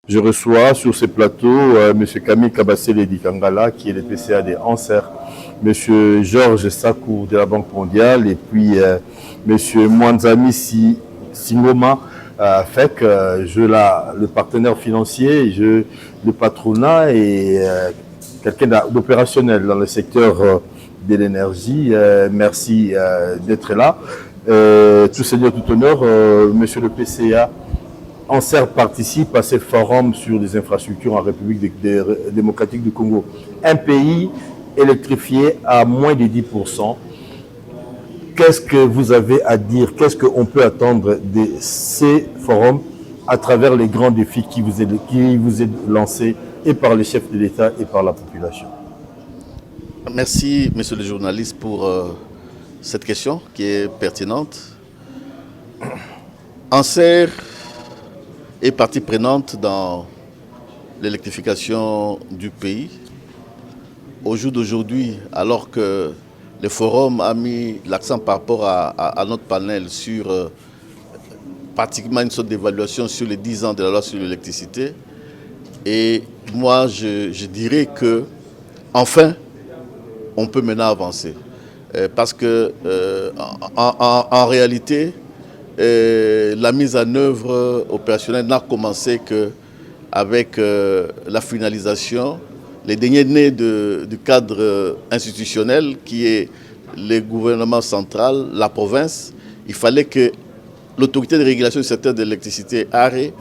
Je reçois sur ce plateau M. Camille Kabassele Dikangala, qui est le PCA des Anser, M. Georges Sakou de la Banque mondiale, et puis M. Mwanzami Singoma, FEC, le partenaire financier, le patronat et quelqu'un d'opérationnel dans le secteur de l'énergie. Merci d'être là. Tout seigneur, tout honneur, Monsieur le PCA, Anser participe à ce forum sur les infrastructures en République démocratique du Congo. Un pays électrifié à moins de 10%. Qu'est-ce que vous avez à dire? Qu'est-ce qu'on peut attendre de ces forums à travers les grands défis qui vous est lancés et par les chefs de l'État et par la population? Merci, monsieur le journaliste, pour cette question qui est pertinente. Anser est partie prenante dans l'électrification du pays. Au jour d'aujourd'hui, alors que le forum a mis l'accent par rapport à notre panel sur pratiquement une sorte d'évaluation sur les 10 ans de la loi sur l'électricité, et moi je dirais que enfin on peut maintenant avancer. Parce que en réalité, la mise en œuvre opérationnelle n'a commencé qu'avec la finalisation, les derniers nés du cadre institutionnel qui est le gouvernement central, la province. Il fallait que l'autorité de régulation du secteur de l'électricité, ARE,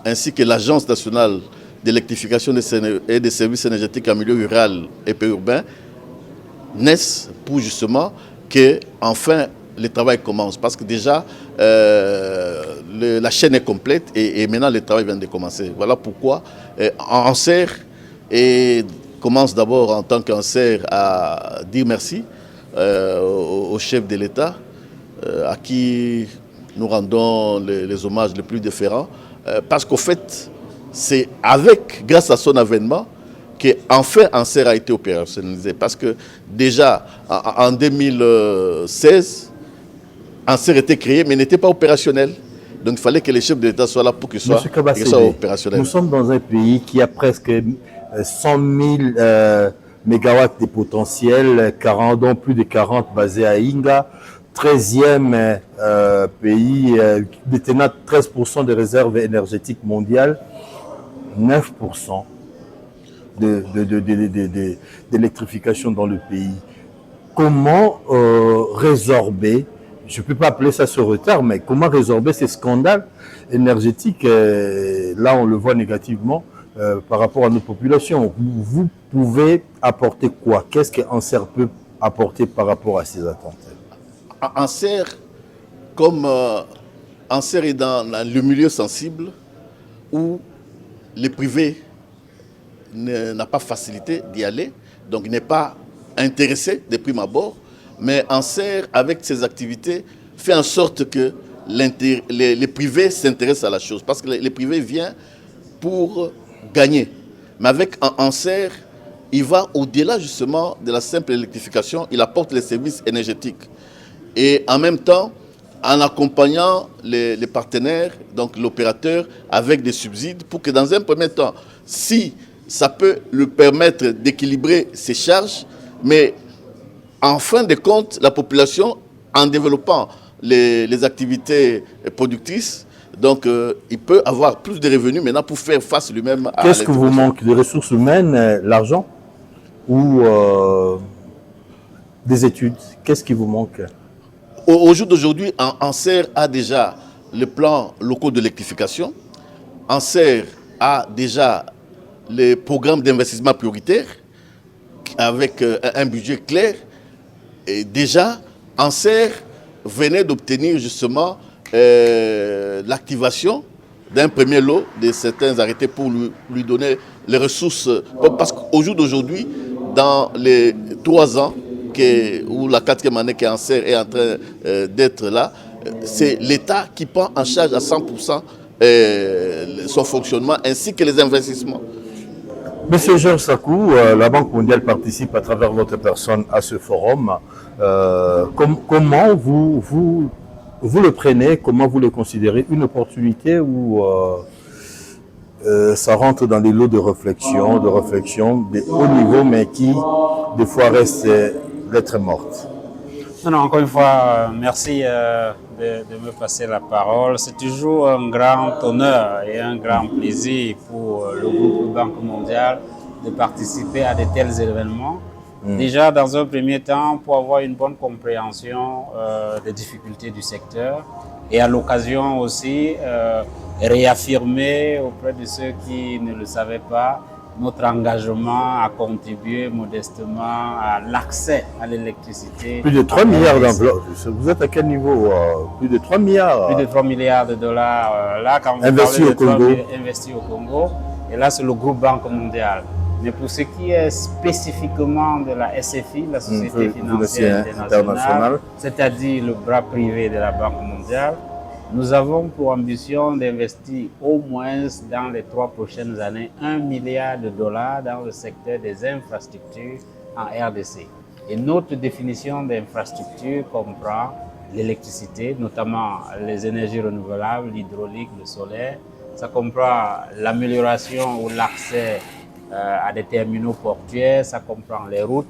ainsi que l'Agence nationale d'électrification et des services énergétiques en milieu rural et périurbain naissent pour justement que enfin le travail commence. Parce que déjà, la chaîne est complète et maintenant le travail vient de commencer. Voilà pourquoi Anser commence d'abord en tant qu'Anser à dire merci au chef de l'État à qui nous rendons les hommages les plus déférents. Parce qu'au fait, c'est grâce à son avènement, qu'enfin Anser a été opérationnalisé. Parce que déjà, en 2016, Anser était créé, mais n'était pas opérationnel. Donc il fallait que les chefs de l'État soient là pour qu'il soit opérationnel. Nous sommes dans un pays qui a presque 100 000 mégawatts de potentiel, dont plus de 40 basés à Inga, 13e pays détenant 13% des réserves énergétiques mondiales, 9% d'électrification dans le pays. Comment résorber, je ne peux pas appeler ça ce retard, mais comment résorber ces scandales énergétiques? Là, on le voit négativement par rapport à notre population. Vous pouvez apporter quoi? Qu'est-ce qu'Anser peut apporter par rapport à ces attentes? Anser, comme Anser est dans le milieu sensible où les privés n'a pas facilité d'y aller, donc n'est pas intéressé de prime abord, mais Anser, avec ses activités, fait en sorte que les privés s'intéressent à la chose, parce que les privés viennent pour gagner. Mais avec Anser, il va au-delà justement de la simple électrification, il apporte les services énergétiques. Et en même temps, en accompagnant les partenaires, donc l'opérateur, avec des subsides, pour que dans un premier temps, si ça peut lui permettre d'équilibrer ses charges, mais en fin de compte, la population, en développant les activités productrices, donc il peut avoir plus de revenus maintenant pour faire face lui-même à... Qu'est-ce que vous manque? Des ressources humaines, l'argent ou des études? Qu'est-ce qui vous manque? Au jour d'aujourd'hui, Anser a déjà le plan locaux d'électrification. Anser a déjà les programmes d'investissement prioritaires avec un budget clair. Et déjà, Anser venait d'obtenir justement l'activation d'un premier lot de certains arrêtés pour lui donner les ressources. Parce qu'au jour d'aujourd'hui, dans les 3 ans où la 4e année qu'Anser est en train d'être là, c'est l'État qui prend en charge à 100% son fonctionnement ainsi que les investissements. Monsieur Georges Sakou, la Banque mondiale participe à travers votre personne à ce forum. Comment vous le prenez? Comment vous le considérez? Une opportunité ou ça rentre dans les lots de réflexion de haut niveau, mais qui, des fois, restent lettres mortes. Non, encore une fois, merci de me passer la parole. C'est toujours un grand honneur et un grand plaisir pour le groupe Banque mondiale de participer à de tels événements. Déjà, dans un premier temps, pour avoir une bonne compréhension des difficultés du secteur et à l'occasion aussi réaffirmer auprès de ceux qui ne le savaient pas notre engagement à contribuer modestement à l'accès à l'électricité. Plus de 3 milliards d'enveloppes. Vous êtes à quel niveau? Plus de 3 milliards. Plus de 3 milliards de dollars. Là, quand vous investis au Congo. Investis au Congo. Et là, c'est le groupe Banque mondiale. Mais pour ce qui est spécifiquement de la SFI, la Société financière internationale, c'est-à-dire le bras privé de la Banque mondiale, nous avons pour ambition d'investir au moins dans les 3 prochaines années 1 milliard de dollars dans le secteur des infrastructures en RDC. Et notre définition d'infrastructure comprend l'électricité, notamment les énergies renouvelables, l'hydraulique, le solaire. Ça comprend l'amélioration ou l'accès à des terminaux portuaires, ça comprend les routes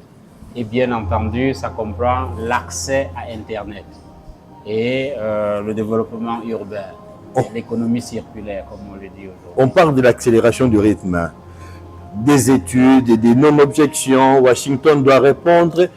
et bien entendu, ça comprend l'accès à Internet et le développement urbain, l'économie circulaire, comme on le dit aujourd'hui. On parle de l'accélération du rythme, des études et des non-objections. Washington doit répondre.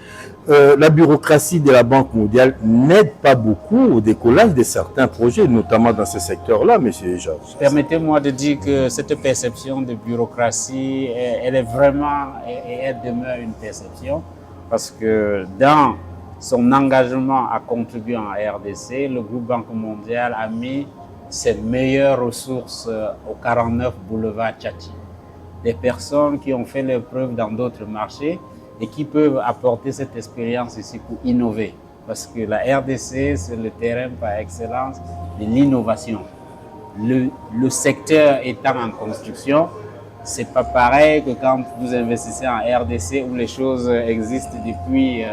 La bureaucratie de la Banque mondiale n'aide pas beaucoup au décollage de certains projets, notamment dans ce secteur-là, M. Georges. Permettez-moi de dire que cette perception de bureaucratie, elle est vraiment, et elle demeure une perception, parce que dans son engagement à contribuer en RDC, le groupe Banque mondiale a mis ses meilleures ressources au 49 boulevard Tchatchi. Des personnes qui ont fait leurs preuves dans d'autres marchés et qui peuvent apporter cette expérience ici pour innover. Parce que la RDC, c'est le terrain par excellence de l'innovation. Le secteur étant en construction, c'est pas pareil que quand vous investissez en RDC où les choses existent depuis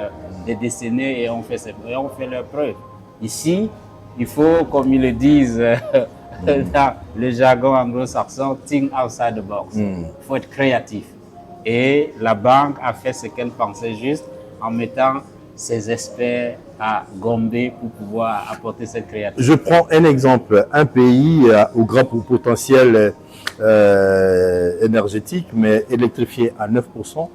des décennies et on fait leurs preuves. Ici, il faut, comme ils le disent dans le jargon anglo-saxon, think outside the box. Il faut être créatif. Et la banque a fait ce qu'elle pensait juste en mettant ses experts à Gombe pour pouvoir apporter cette créativité. Je prends un exemple, un pays au grand potentiel énergétique, mais électrifié à 9%.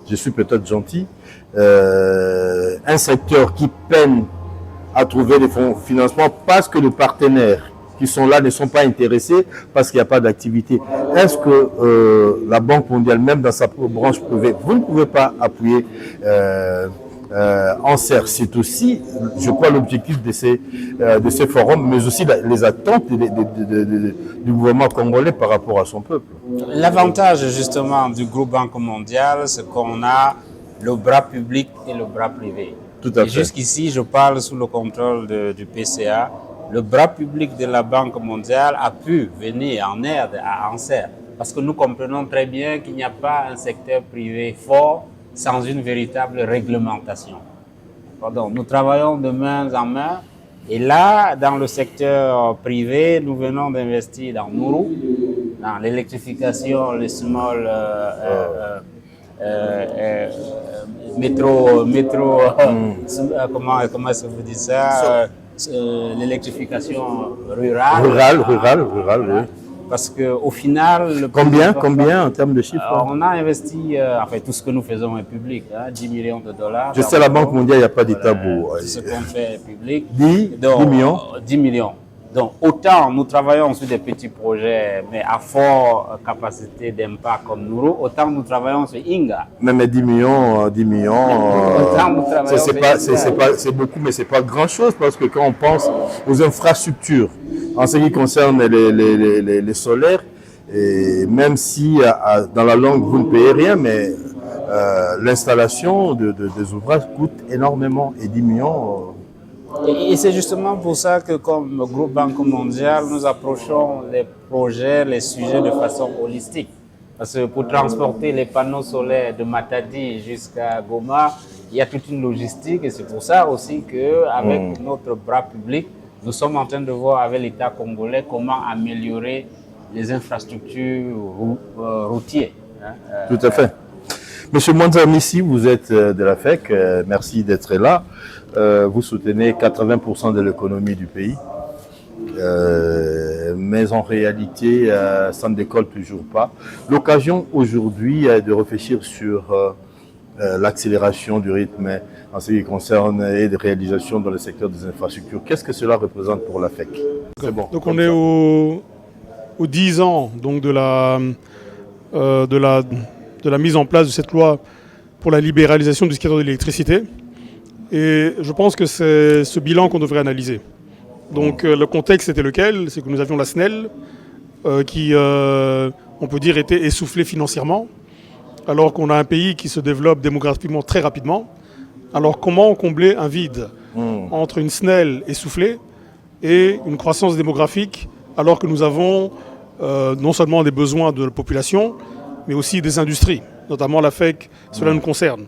Je suis peut-être gentil. Un secteur qui peine à trouver des fonds de financement parce que les partenaires qui sont là ne sont pas intéressés parce qu'il n'y a pas d'activité. Est-ce que la Banque mondiale, même dans sa branche privée, vous ne pouvez pas appuyer Anser? C'est aussi, je crois, l'objectif de ces forums, mais aussi les attentes du gouvernement congolais par rapport à son peuple. L'avantage justement du groupe Banque mondiale, c'est qu'on a le bras public et le bras privé. Tout à fait. Jusqu'ici, je parle sous le contrôle du PCA. Le bras public de la Banque mondiale a pu venir en aide à Anser, parce que nous comprenons très bien qu'il n'y a pas un secteur privé fort sans une véritable réglementation. Donc, nous travaillons de main en main, et là, dans le secteur privé, nous venons d'investir dans Nourou, dans l'électrification, le small métro, comment se vous dit ça? L'électrification rurale. Rurale, oui. Parce qu'au final... Combien en termes de chiffres? On a investi, enfin tout ce que nous faisons est public, 10 millions de dollars. Je sais, à la Banque mondiale, il n'y a pas de tabou. Tout ce qu'on fait est public. 10 millions 10 millions. Donc, autant nous travaillons sur des petits projets, mais à forte capacité d'impact comme Nourou, autant nous travaillons sur Inga. Même 10 millions, c'est beaucoup, mais c'est pas grand-chose, parce que quand on pense aux infrastructures, en ce qui concerne les solaires, et même si dans la langue vous ne payez rien, mais l'installation des ouvrages coûte énormément, et 10 millions... Et c'est justement pour ça que, comme groupe Banque mondiale, nous approchons les projets, les sujets de façon holistique. Parce que pour transporter les panneaux solaires de Matadi jusqu'à Goma, il y a toute une logistique, et c'est pour ça aussi qu'avec notre bras public, nous sommes en train de voir avec l'État congolais comment améliorer les infrastructures routières. Hein, Tout à fait. Monsieur Mwanzamissi, vous êtes de la FEC, merci d'être là. Vous soutenez 80% de l'économie du pays. Mais en réalité, ça ne décolle toujours pas. L'occasion aujourd'hui est de réfléchir sur l'accélération du rythme en ce qui concerne et des réalisations dans le secteur des infrastructures. Qu'est-ce que cela représente pour la FEC? C'est bon. Donc on est aux 10 ans donc de la mise en place de cette loi pour la libéralisation du secteur de l'électricité. Et je pense que c'est ce bilan qu'on devrait analyser. Donc le contexte était lequel? C'est que nous avions la SNEL qui, on peut dire, était essoufflée financièrement, alors qu'on a un pays qui se développe démographiquement très rapidement. Alors comment combler un vide entre une SNEL essoufflée et une croissance démographique, alors que nous avons non seulement des besoins de la population, mais aussi des industries, notamment la FEC, cela nous concerne.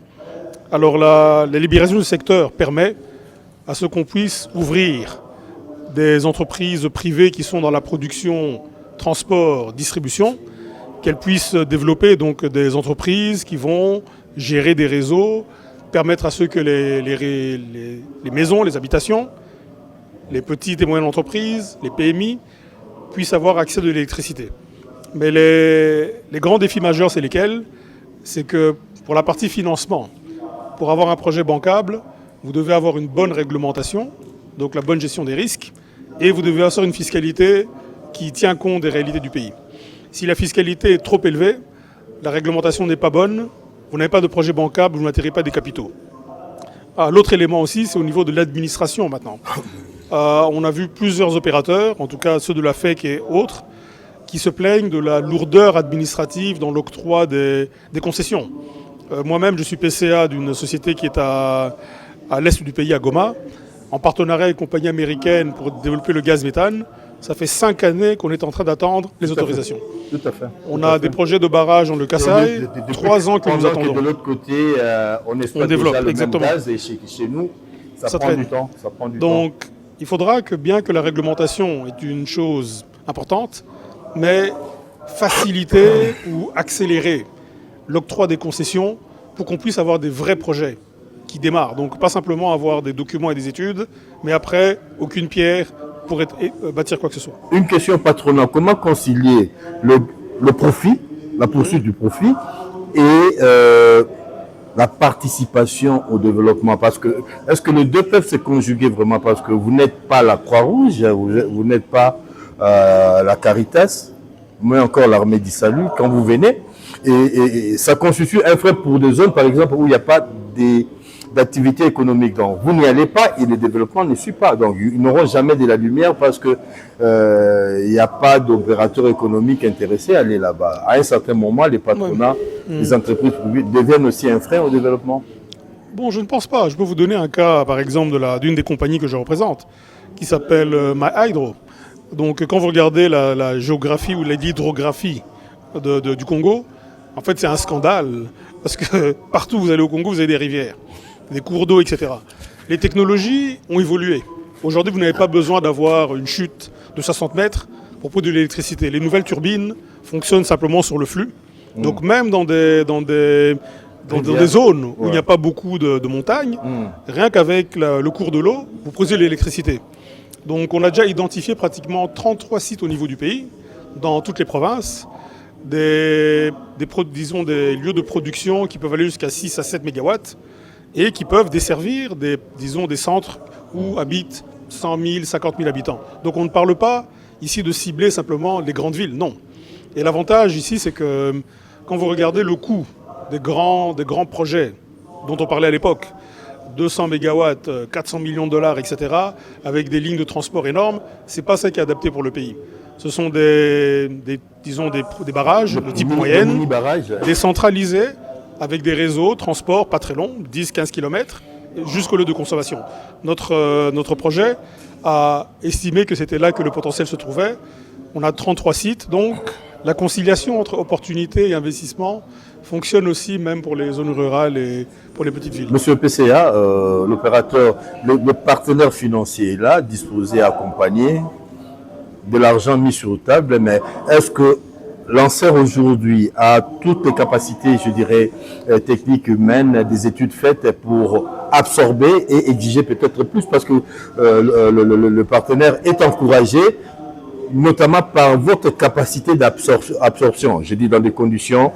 Alors la libération du secteur permet à ce qu'on puisse ouvrir des entreprises privées qui sont dans la production, transport, distribution, qu'elles puissent développer donc des entreprises qui vont gérer des réseaux, permettre à ceux que les maisons, les habitations, les petites et moyennes entreprises, les PMI, puissent avoir accès de l'électricité. Mais les grands défis majeurs, c'est lesquels? C'est que pour la partie financement, pour avoir un projet bancable, vous devez avoir une bonne réglementation, donc la bonne gestion des risques, et vous devez avoir une fiscalité qui tient compte des réalités du pays. Si la fiscalité est trop élevée, la réglementation n'est pas bonne, vous n'avez pas de projet bancable, vous n'attirez pas des capitaux. L'autre élément aussi, c'est au niveau de l'administration maintenant. On a vu plusieurs opérateurs, en tout cas ceux de la FEC et autres, qui se plaignent de la lourdeur administrative dans l'octroi des concessions. Moi-même, je suis PCA d'une société qui est à l'est du pays, à Goma, en partenariat avec une compagnie américaine pour développer le gaz méthane. Ça fait 5 années qu'on est en train d'attendre les autorisations. Tout à fait. On a des projets de barrage dans le Kasaï, 3 ans que nous attendons. De l'autre côté, on exploite développe, déjà le exactement. même gaz et chez nous, ça prend traîne. du temps. Ça prend du Donc, il faudra que, bien que la réglementation est une chose importante, mais faciliter ou accélérer l'octroi des concessions pour qu'on puisse avoir des vrais projets qui démarrent. Donc pas simplement avoir des documents et des études, mais après, aucune pierre pour bâtir quoi que ce soit. Une question patronale, comment concilier le profit, la poursuite du profit et la participation au développement? Parce que, est-ce que les deux peuvent se conjuguer vraiment? Parce que vous n'êtes pas la Croix-Rouge, vous n'êtes pas la Caritas, mais encore l'Armée du Salut quand vous venez. Et ça constitue un frein pour des zones, par exemple, où il n'y a pas d'activité économique. Donc, vous n'y allez pas et le développement ne suit pas. Donc, ils n'auront jamais de la lumière parce que il n'y a pas d'opérateurs économiques intéressés à aller là-bas. À un certain moment, les patronats, les entreprises publiques deviennent aussi un frein au développement. Bon, je ne pense pas. Je peux vous donner un cas, par exemple, d'une des compagnies que je représente, qui s'appelle MyHydro. Donc, quand vous regardez la géographie ou l'hydrographie du Congo, en fait, c'est un scandale, parce que partout où vous allez au Congo, vous avez des rivières, des cours d'eau, etc. Les technologies ont évolué. Aujourd'hui, vous n'avez pas besoin d'avoir une chute de 60 mètres pour produire de l'électricité. Les nouvelles turbines fonctionnent simplement sur le flux. Donc même dans des zones où il n'y a pas beaucoup de montagnes, rien qu'avec le cours de l'eau, vous produisez de l'électricité. Donc on a déjà identifié pratiquement 33 sites au niveau du pays, dans toutes les provinces, des lieux de production qui peuvent aller jusqu'à 6 à 7 mégawatts et qui peuvent desservir des centres où habitent 100 000, 50 000 habitants. Donc on ne parle pas ici de cibler simplement les grandes villes, non. Et l'avantage ici, c'est que quand vous regardez le coût des grands projets dont on parlait à l'époque, 200 mégawatts, 400 millions de dollars, etc., avec des lignes de transport énormes, c'est pas ça qui est adapté pour le pays. Ce sont des barrages de type moyenne, décentralisés, avec des réseaux, transport pas très longs, 10-15 km, jusqu'au lieu de consommation. Notre projet a estimé que c'était là que le potentiel se trouvait. On a 33 sites, donc la conciliation entre opportunités et investissement fonctionne aussi même pour les zones rurales et pour les petites villes. Monsieur PCA, l'opérateur, le partenaire financier est là, disposé à accompagner de l'argent mis sur la table, mais est-ce que l'ANSER aujourd'hui a toutes les capacités, je dirais, techniques, humaines, des études faites pour absorber et exiger peut-être plus, parce que le partenaire est encouragé, notamment par votre capacité d'absorption. Je dis dans des conditions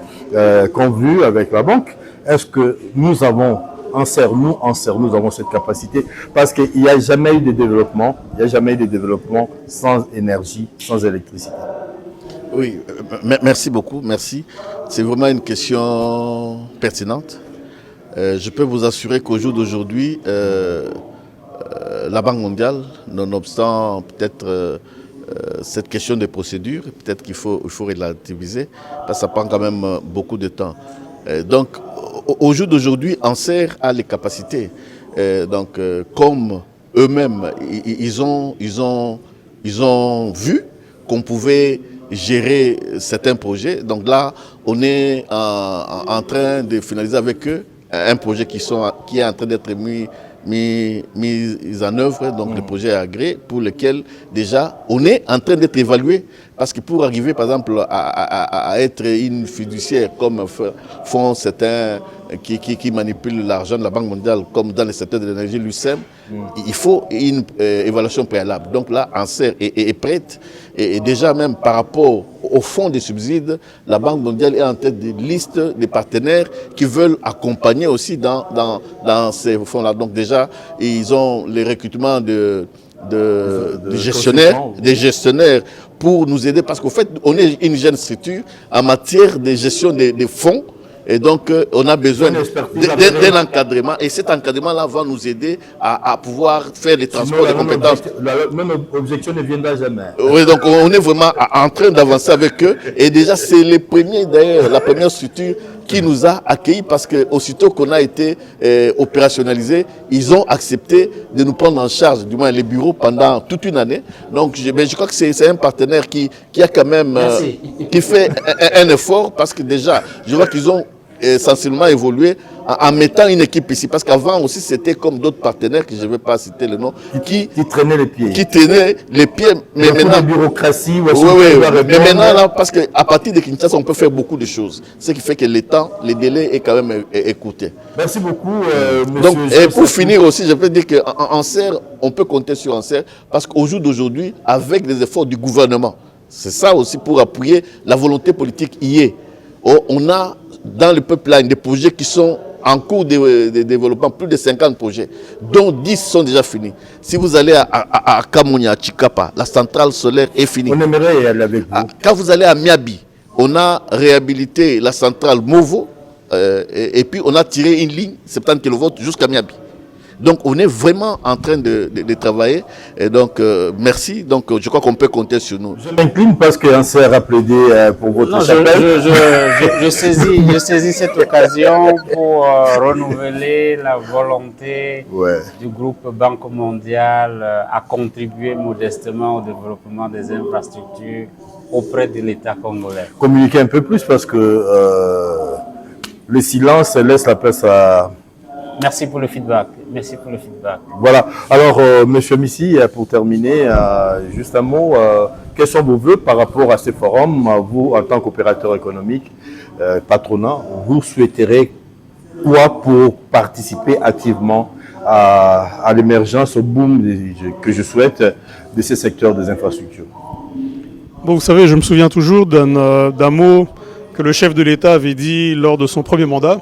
convenues avec la banque. Est-ce que nous avons nous avons cette capacité, parce qu'il n'y a jamais eu de développement, sans énergie, sans électricité. Oui, merci beaucoup, merci. C'est vraiment une question pertinente. Je peux vous assurer qu'au jour d'aujourd'hui, la Banque mondiale, nonobstant peut-être cette question des procédures, peut-être qu'il faut relativiser, parce que ça prend quand même beaucoup de temps. Donc, au jour d'aujourd'hui, ANSER a les capacités. Comme eux-mêmes, ils ont vu qu'on pouvait gérer certains projets. Donc là, on est en train de finaliser avec eux un projet qui est en train d'être mis en œuvre, donc le projet agréé, pour lequel déjà on est en train d'être évalué. Parce que pour arriver par exemple à être une fiduciaire comme font certains qui manipulent l'argent de la Banque mondiale, comme dans le secteur de l'énergie, l'UCEM, il faut une évaluation préalable. Donc là, ANSER est prête, et déjà même par rapport au fonds des subsides, la Banque mondiale est en tête de liste des partenaires qui veulent accompagner aussi dans ces fonds-là. Donc déjà, ils ont les recrutements des gestionnaires pour nous aider, parce qu'au fait, on est une jeune structure en matière de gestion des fonds. Et donc, on a besoin d'un encadrement. Et cet encadrement-là va nous aider à pouvoir faire les transports de compétences. Même objection ne viendra jamais. Oui, donc on est vraiment en train d'avancer avec eux. Et déjà, c'est les premiers, d'ailleurs, la première structure qui nous a accueillis, parce qu'aussitôt qu'on a été opérationnalisé, ils ont accepté de nous prendre en charge, du moins les bureaux, pendant toute une année. Donc, je crois que c'est un partenaire qui a quand même qui fait un effort, parce que déjà, je vois qu'ils ont sensiblement évolué en mettant une équipe ici. Parce qu'avant aussi, c'était comme d'autres partenaires, que je ne vais pas citer le nom, qui traînaient les pieds. Mais maintenant, la bureaucratie. Mais maintenant, là, parce qu'à partir de Kinshasa, on peut faire beaucoup de choses. Ce qui fait que les délais est quand même écouté. Merci beaucoup, donc, et pour finir aussi, je peux dire qu'en ANSER, on peut compter sur ANSER, parce qu'au jour d'aujourd'hui, avec les efforts du gouvernement, c'est ça aussi pour appuyer la volonté politique y est. On a dans le pipeline des projets qui sont en cours de développement, plus de 50 projets, dont 10 sont déjà finis. Si vous allez à Kamonia, à Chikapa, la centrale solaire est finie. On aimerait y aller avec vous. Quand vous allez à Miabi, on a réhabilité la centrale Movo, et puis on a tiré une ligne 70 kV jusqu'à Miabi. Donc on est vraiment en train de travailler. Et donc merci. Donc je crois qu'on peut compter sur nous. Je m'incline parce qu'ANSER a plaidé pour votre chapelle. Je saisis cette occasion pour renouveler la volonté du groupe Banque mondiale à contribuer modestement au développement des infrastructures auprès de l'État congolais. Communiquer un peu plus, parce que le silence laisse la place à... Merci pour le feedback. Merci pour le feedback. Voilà. Alors, Monsieur Missi, pour terminer, juste un mot. Quels sont vos vœux par rapport à ce forum? Vous, en tant qu'opérateur économique, patronat, vous souhaiterez quoi pour participer activement à l'émergence, au boom que je souhaite de ces secteurs des infrastructures? Bon, vous savez, je me souviens toujours d'un mot que le chef de l'État avait dit lors de son premier mandat,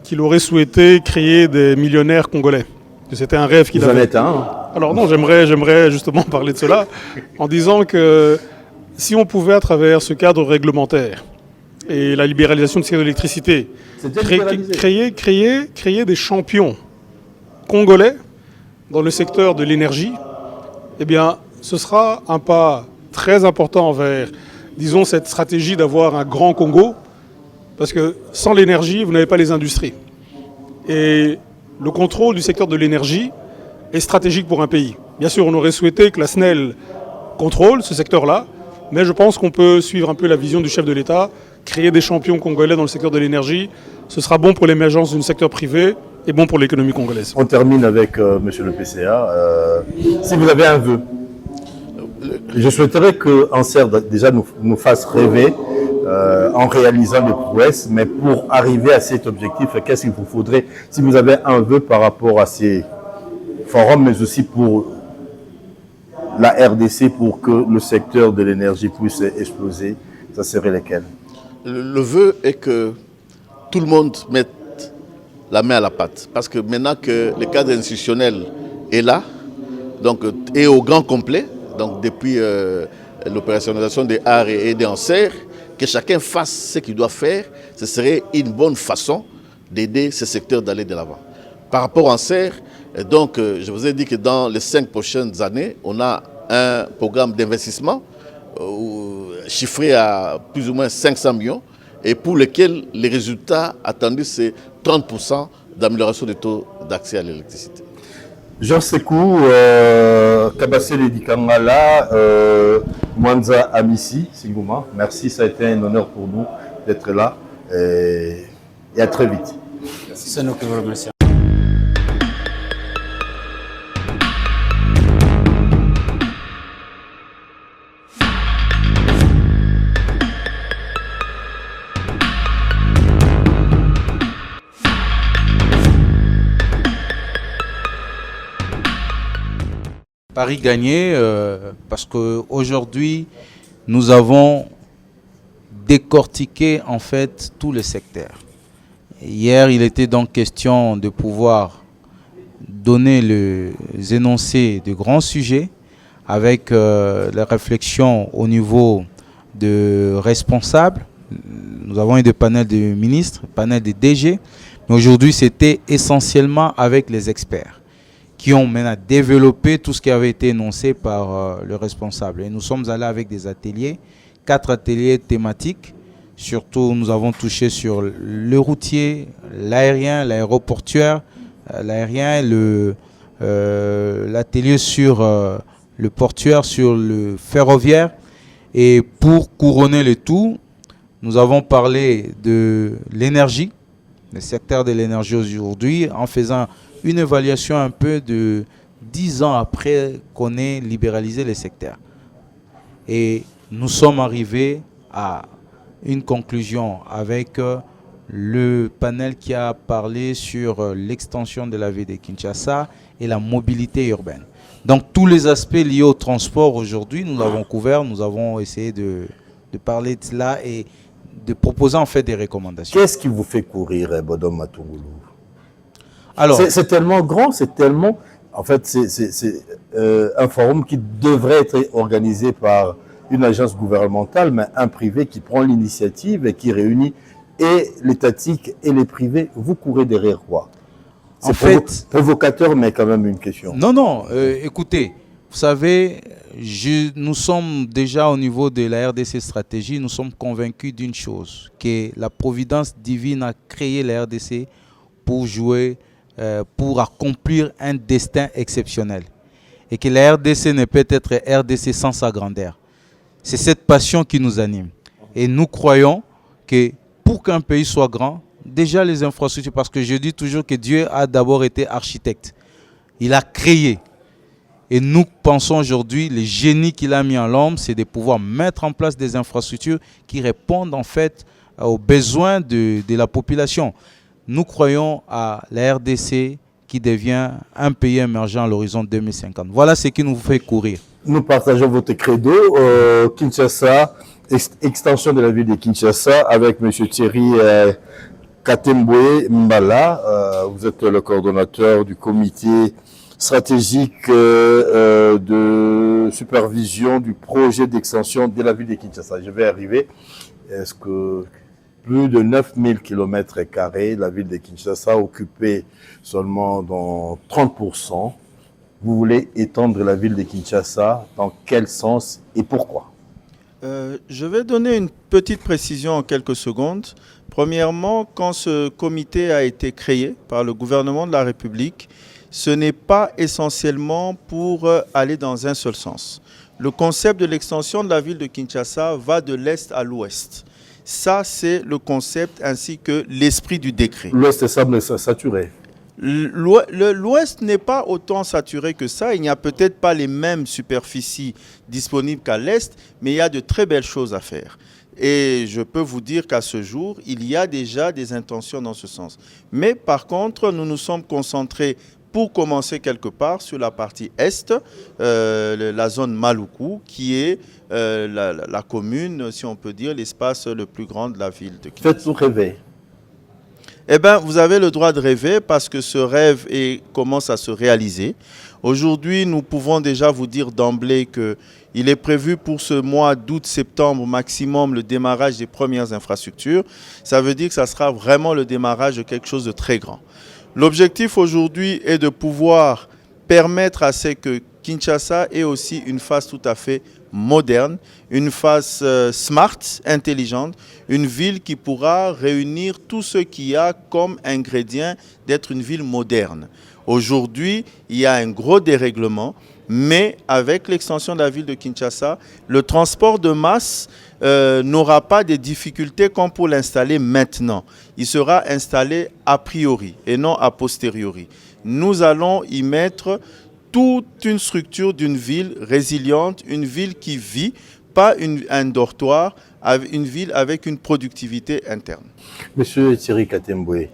qu'il aurait souhaité créer des millionnaires congolais. C'était un rêve qu'il avait. Vous en êtes un. Alors non, j'aimerais justement parler de cela en disant que si on pouvait, à travers ce cadre réglementaire et la libéralisation du secteur de l'électricité, créer des champions congolais dans le secteur de l'énergie, eh bien, ce sera un pas très important vers, disons, cette stratégie d'avoir un grand Congo. Parce que sans l'énergie, vous n'avez pas les industries. Et le contrôle du secteur de l'énergie est stratégique pour un pays. Bien sûr, on aurait souhaité que la SNEL contrôle ce secteur-là, mais je pense qu'on peut suivre un peu la vision du chef de l'État, créer des champions congolais dans le secteur de l'énergie. Ce sera bon pour l'émergence du secteur privé et bon pour l'économie congolaise. On termine avec Monsieur le PCA. Si vous avez un vœu. Je souhaiterais que Anser déjà nous fasse rêver en réalisant des prouesses, mais pour arriver à cet objectif, qu'est-ce qu'il vous faudrait, si vous avez un vœu par rapport à ces forums, mais aussi pour la RDC, pour que le secteur de l'énergie puisse exploser, ça serait lesquels? Le vœu est que tout le monde mette la main à la pâte. Parce que maintenant que le cadre institutionnel est là, donc, et au grand complet, donc depuis l'opérationnalisation des AR et des Anser, que chacun fasse ce qu'il doit faire, ce serait une bonne façon d'aider ce secteur d'aller de l'avant. Par rapport à Anser, donc je vous ai dit que dans les 5 prochaines années, on a un programme d'investissement chiffré à plus ou moins 500 millions et pour lequel les résultats attendus, c'est 30% d'amélioration des taux d'accès à l'électricité. Jean Sekou, Kabasele Dikangala, Mwanza Amissi, Singouma, merci, ça a été un honneur pour nous d'être là et à très vite. C'est nous qui vous remercions. Paris gagné parce qu'aujourd'hui, nous avons décortiqué en fait tous les secteurs. Hier, il était donc question de pouvoir donner les énoncés de grands sujets avec les réflexions au niveau de responsables. Nous avons eu des panels de ministres, panels de DG, mais aujourd'hui, c'était essentiellement avec les experts qui ont maintenant développé tout ce qui avait été énoncé par le responsable. Et nous sommes allés avec des ateliers, 4 ateliers thématiques. Surtout, nous avons touché sur le routier, l'aérien, l'aéroportuaire, l'aérien, l'atelier sur le portuaire, sur le ferroviaire. Et pour couronner le tout, nous avons parlé de l'énergie, le secteur de l'énergie aujourd'hui, en faisant une évaluation un peu de 10 ans après qu'on ait libéralisé les secteurs. Et nous sommes arrivés à une conclusion avec le panel qui a parlé sur l'extension de la ville de Kinshasa et la mobilité urbaine. Donc tous les aspects liés au transport aujourd'hui, nous l'avons couvert, nous avons essayé de parler de cela et de proposer en fait des recommandations. Qu'est-ce qui vous fait courir, Bodom Matungulu? Alors, c'est tellement grand, c'est tellement... En fait, c'est un forum qui devrait être organisé par une agence gouvernementale, mais un privé qui prend l'initiative et qui réunit et l'étatique et les privés. Vous courez derrière quoi? C'est provocateur, mais quand même une question. Non, écoutez, vous savez, nous sommes déjà au niveau de la RDC Stratégie, nous sommes convaincus d'une chose, que la providence divine a créé la RDC pour jouer, pour accomplir un destin exceptionnel. Et que la RDC ne peut être RDC sans sa grandeur. C'est cette passion qui nous anime. Et nous croyons que pour qu'un pays soit grand, déjà les infrastructures, parce que je dis toujours que Dieu a d'abord été architecte. Il a créé. Et nous pensons aujourd'hui, le génie qu'il a mis en l'homme, c'est de pouvoir mettre en place des infrastructures qui répondent en fait aux besoins de la population. Nous croyons à la RDC qui devient un pays émergent à l'horizon 2050. Voilà ce qui nous fait courir. Nous partageons votre credo. Kinshasa, extension de la ville de Kinshasa avec M. Thierry Katembwe Mbala. Vous êtes le coordonnateur du comité stratégique de supervision du projet d'extension de la ville de Kinshasa. Je vais arriver. Est-ce que plus de 9000 km², la ville de Kinshasa occupée seulement dans 30%. Vous voulez étendre la ville de Kinshasa, dans quel sens et pourquoi? Je vais donner une petite précision en quelques secondes. Premièrement, quand ce comité a été créé par le gouvernement de la République, ce n'est pas essentiellement pour aller dans un seul sens. Le concept de l'extension de la ville de Kinshasa va de l'est à l'ouest. Ça, c'est le concept ainsi que l'esprit du décret. L'ouest semble saturé. L'Ouest n'est pas autant saturé que ça. Il n'y a peut-être pas les mêmes superficies disponibles qu'à l'Est, mais il y a de très belles choses à faire. Et je peux vous dire qu'à ce jour, il y a déjà des intentions dans ce sens. Mais par contre, nous nous sommes concentrés pour commencer quelque part sur la partie Est, la zone Maluku, qui est la commune, si on peut dire, l'espace le plus grand de la ville de Kinshasa. Faites-vous rêver. Eh bien, vous avez le droit de rêver parce que ce rêve commence à se réaliser. Aujourd'hui, nous pouvons déjà vous dire d'emblée qu'il est prévu pour ce mois d'août-septembre maximum le démarrage des premières infrastructures. Ça veut dire que ça sera vraiment le démarrage de quelque chose de très grand. L'objectif aujourd'hui est de pouvoir permettre à ce que Kinshasa ait aussi une phase tout à fait moderne, une phase smart, intelligente, une ville qui pourra réunir tout ce qu'il y a comme ingrédient d'être une ville moderne. Aujourd'hui, il y a un gros dérèglement, mais avec l'extension de la ville de Kinshasa, le transport de masse n'aura pas de difficultés comme pour l'installer maintenant. Il sera installé a priori et non a posteriori. Nous allons y mettre toute une structure d'une ville résiliente, une ville qui vit, pas un dortoir, une ville avec une productivité interne. Monsieur Thierry Katembwe,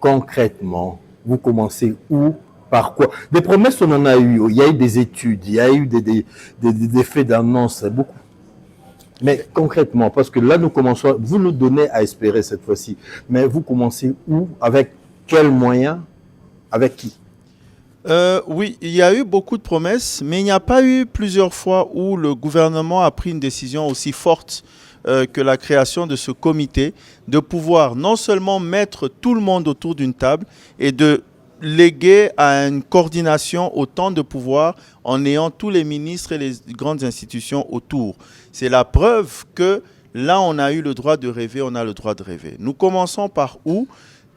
concrètement, vous commencez où? Par quoi? Des promesses, on en a eu. Il y a eu des études, il y a eu des faits d'annonce, beaucoup. Mais concrètement, parce que là, nous commençons, vous nous donnez à espérer cette fois-ci, mais vous commencez où? Avec quels moyens? Avec qui? Oui, il y a eu beaucoup de promesses, mais il n'y a pas eu plusieurs fois où le gouvernement a pris une décision aussi forte que la création de ce comité, de pouvoir non seulement mettre tout le monde autour d'une table et de léguer à une coordination autant de pouvoir en ayant tous les ministres et les grandes institutions autour. C'est la preuve que là, on a eu le droit de rêver, on a le droit de rêver. Nous commençons par où?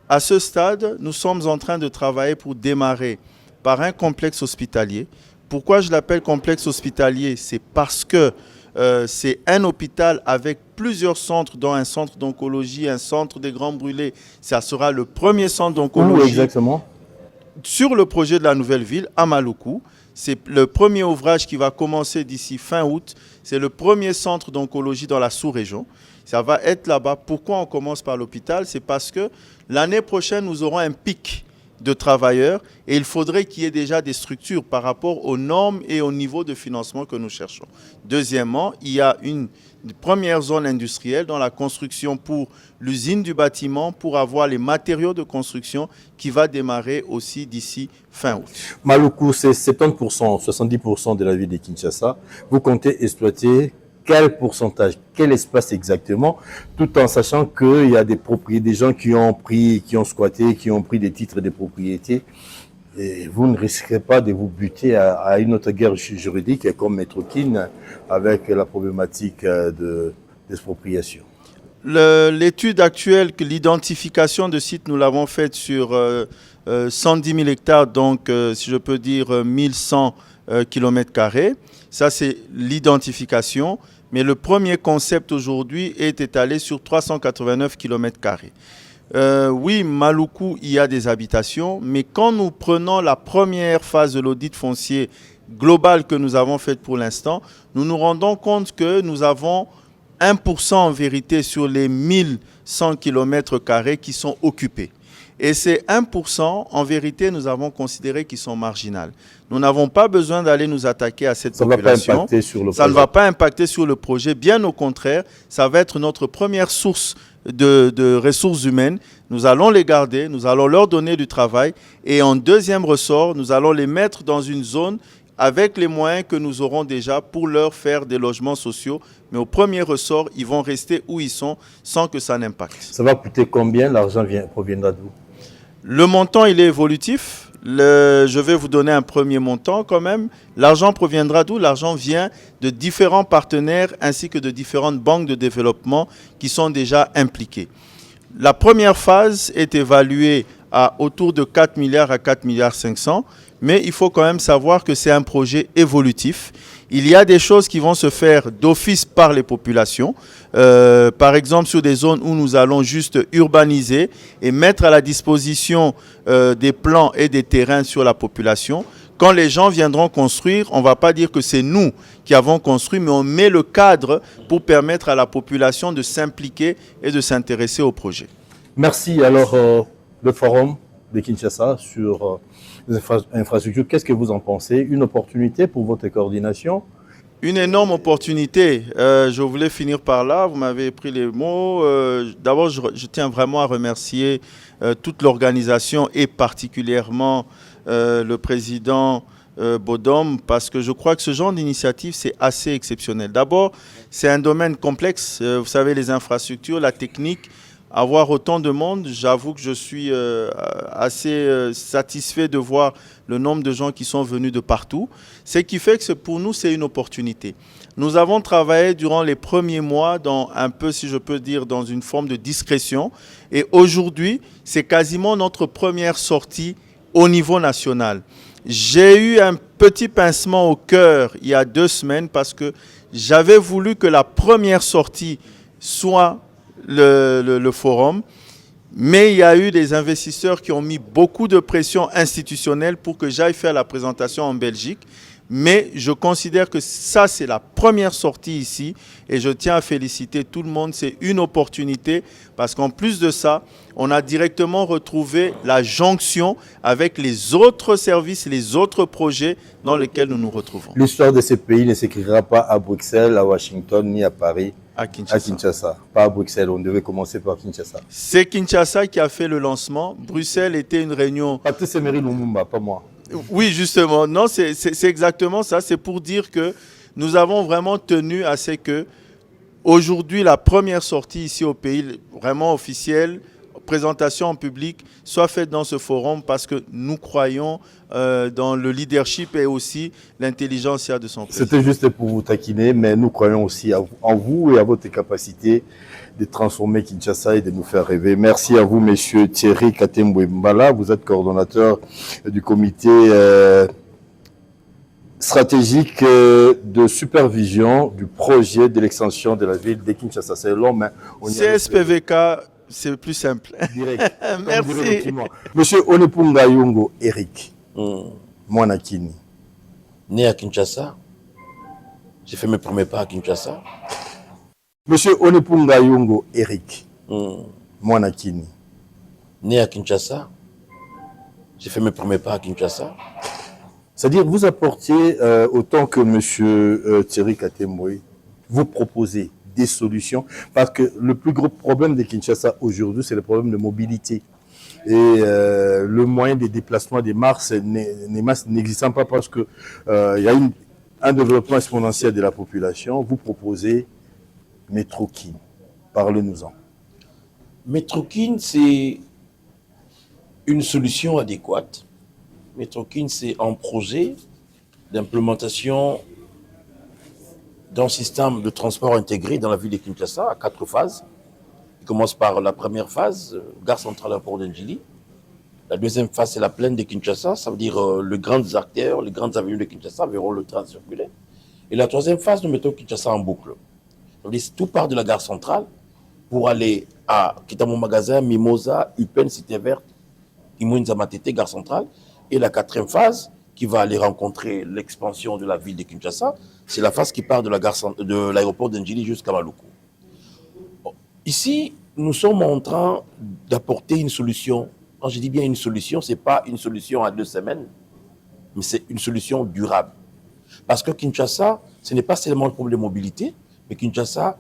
À ce stade, nous sommes en train de travailler pour démarrer par un complexe hospitalier. Pourquoi je l'appelle complexe hospitalier? C'est parce que c'est un hôpital avec plusieurs centres, dont un centre d'oncologie, un centre des Grands Brûlés. Ça sera le premier centre d'oncologie. Où exactement? Sur le projet de la nouvelle ville, à Maluku. C'est le premier ouvrage qui va commencer d'ici fin août. C'est le premier centre d'oncologie dans la sous-région. Ça va être là-bas. Pourquoi on commence par l'hôpital? C'est parce que l'année prochaine, nous aurons un pic de travailleurs et il faudrait qu'il y ait déjà des structures par rapport aux normes et au niveau de financement que nous cherchons. Deuxièmement, il y a une première zone industrielle dans la construction pour l'usine du bâtiment pour avoir les matériaux de construction qui va démarrer aussi d'ici fin août. Maluku, c'est 70%, 70% de la ville de Kinshasa. Vous comptez exploiter quel pourcentage, quel espace exactement, tout en sachant qu'il y a des gens qui ont squatté, qui ont pris des titres de propriété. Et vous ne risquerez pas de vous buter à une autre guerre juridique comme Maître Kin avec la problématique d'expropriation. L'étude actuelle, l'identification de sites, nous l'avons faite sur 110 000 hectares, donc si je peux dire 1100 km². Ça, c'est l'identification. Mais le premier concept aujourd'hui est étalé sur 389 km². Oui, Maluku, il y a des habitations, mais quand nous prenons la première phase de l'audit foncier global que nous avons faite pour l'instant, nous nous rendons compte que nous avons 1% en vérité sur les 1100 km² qui sont occupés. Et ces 1%, en vérité, nous avons considéré qu'ils sont marginaux. Nous n'avons pas besoin d'aller nous attaquer à cette population. Ça ne va pas impacter sur le projet. Bien au contraire, ça va être notre première source de ressources humaines. Nous allons les garder, nous allons leur donner du travail. Et en deuxième ressort, nous allons les mettre dans une zone avec les moyens que nous aurons déjà pour leur faire des logements sociaux. Mais au premier ressort, ils vont rester où ils sont sans que ça n'impacte. Ça va coûter combien? L'argent proviendra d'où? Le montant, il est évolutif. Je vais vous donner un premier montant quand même. L'argent proviendra d'où? L'argent vient de différents partenaires ainsi que de différentes banques de développement qui sont déjà impliquées. La première phase est évaluée à autour de 4 milliards à 4 milliards 500. Mais il faut quand même savoir que c'est un projet évolutif. Il y a des choses qui vont se faire d'office par les populations. Par exemple, sur des zones où nous allons juste urbaniser et mettre à la disposition des plans et des terrains sur la population. Quand les gens viendront construire, on ne va pas dire que c'est nous qui avons construit, mais on met le cadre pour permettre à la population de s'impliquer et de s'intéresser au projet. Merci. Alors, le forum de Kinshasa sur les infrastructures, qu'est-ce que vous en pensez? Une opportunité pour votre coordination? Une énorme opportunité. Je voulais finir par là. Vous m'avez pris les mots. D'abord, je tiens vraiment à remercier toute l'organisation et particulièrement le président Bodom, parce que je crois que ce genre d'initiative, c'est assez exceptionnel. D'abord, c'est un domaine complexe. Vous savez, les infrastructures, la technique. Avoir autant de monde, j'avoue que je suis assez satisfait de voir le nombre de gens qui sont venus de partout. Ce qui fait que pour nous, c'est une opportunité. Nous avons travaillé durant les premiers mois dans un peu, si je peux dire, dans une forme de discrétion. Et aujourd'hui, c'est quasiment notre première sortie au niveau national. J'ai eu un petit pincement au cœur il y a 2 semaines parce que j'avais voulu que la première sortie soit le forum, mais il y a eu des investisseurs qui ont mis beaucoup de pression institutionnelle pour que j'aille faire la présentation en Belgique. Mais je considère que ça, c'est la première sortie ici et je tiens à féliciter tout le monde. C'est une opportunité parce qu'en plus de ça, on a directement retrouvé la jonction avec les autres services, les autres projets dans lesquels nous nous retrouvons. L'histoire de ce pays ne s'écrira pas à Bruxelles, à Washington, ni à Paris. À Kinshasa. Pas à Bruxelles, on devait commencer par Kinshasa. C'est Kinshasa qui a fait le lancement. Bruxelles était une réunion... Patrice Emery Lumumba, pas moi. Oui, justement. Non, c'est exactement ça. C'est pour dire que nous avons vraiment tenu à ce que aujourd'hui, la première sortie ici au pays, vraiment officielle, présentation en public, soit faite dans ce forum parce que nous croyons dans le leadership et aussi l'intelligence de son président. C'était juste pour vous taquiner, mais nous croyons aussi en vous et à votre capacité de transformer Kinshasa et de nous faire rêver. Merci à vous, monsieur Thierry Katembwe-Mbala. Vous êtes coordonnateur du comité stratégique de supervision du projet de l'extension de la ville de Kinshasa. C'est long, mais on y CSPVK, c'est plus simple. Direct. Merci. Monsieur Onepunga Yungo Eric, Mwanakini. Né à Kinshasa, j'ai fait mes premiers pas à Kinshasa. Monsieur Onepunga Yungo Eric, Mwanakini. Né à Kinshasa, j'ai fait mes premiers pas à Kinshasa. C'est-à-dire, vous apportiez, autant que monsieur Thierry Katembwe, vous proposez des solutions, parce que le plus gros problème de Kinshasa aujourd'hui, c'est le problème de mobilité. Et le moyen de déplacement des masses n'existant pas parce que il y a un développement exponentiel de la population. Vous proposez Metrokin. Parlez-nous-en. Metrokin, c'est une solution adéquate. Metrokin, c'est un projet d'implémentation d'un système de transport intégré dans la ville de Kinshasa à 4 phases. Il commence par la première phase, gare centrale à Port d'Angély. La deuxième phase, c'est la plaine de Kinshasa. Ça veut dire les grandes artères, les grandes avenues de Kinshasa verront le train circuler. Et la troisième phase, nous mettons Kinshasa en boucle. Ça veut dire tout part de la gare centrale pour aller à Kitamo Magasin, Mimosa, Upen, Cité Verte, Imouinza Matete, gare centrale. Et la quatrième phase, qui va aller rencontrer l'expansion de la ville de Kinshasa, c'est la phase qui part de l'aéroport d'Angély jusqu'à Maluku. Bon. Ici, nous sommes en train d'apporter une solution. Quand je dis bien une solution, ce n'est pas une solution à 2 semaines, mais c'est une solution durable. Parce que Kinshasa, ce n'est pas seulement le problème de mobilité, mais Kinshasa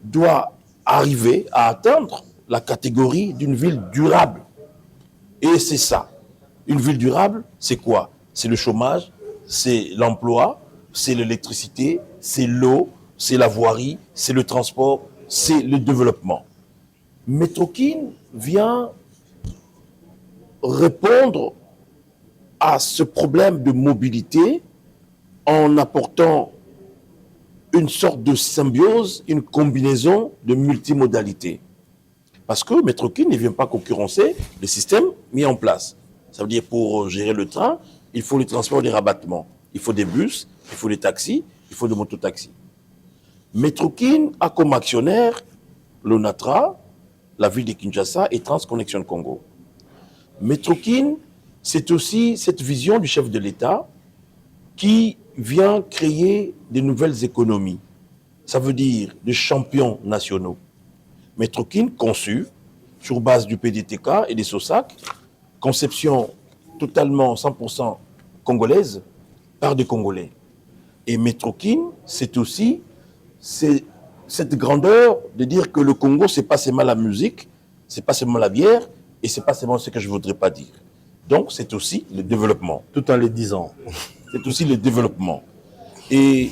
doit arriver à atteindre la catégorie d'une ville durable. Et c'est ça. Une ville durable, c'est quoi? C'est le chômage, c'est l'emploi, c'est l'électricité, c'est l'eau, c'est la voirie, c'est le transport, c'est le développement. Metrokin vient répondre à ce problème de mobilité en apportant une sorte de symbiose, une combinaison de multimodalités. Parce que Metrokin ne vient pas concurrencer le système mis en place. Ça veut dire pour gérer le train, il faut le transport des rabattements. Il faut des bus, il faut des taxis, il faut des mototaxis. Metrokin a comme actionnaire l'ONATRA, la ville de Kinshasa et Transconnexion Congo. Metrokin, c'est aussi cette vision du chef de l'État qui vient créer de nouvelles économies. Ça veut dire des champions nationaux. Metrokin conçu sur base du PDTK et des SOSAC, conception totalement 100% congolaise par des Congolais. Et Metrokin, c'est aussi cette grandeur de dire que le Congo, c'est pas seulement la musique, c'est pas seulement la bière, et c'est pas seulement ce que je voudrais pas dire. Donc, c'est aussi le développement. Tout en le disant. C'est aussi le développement. Et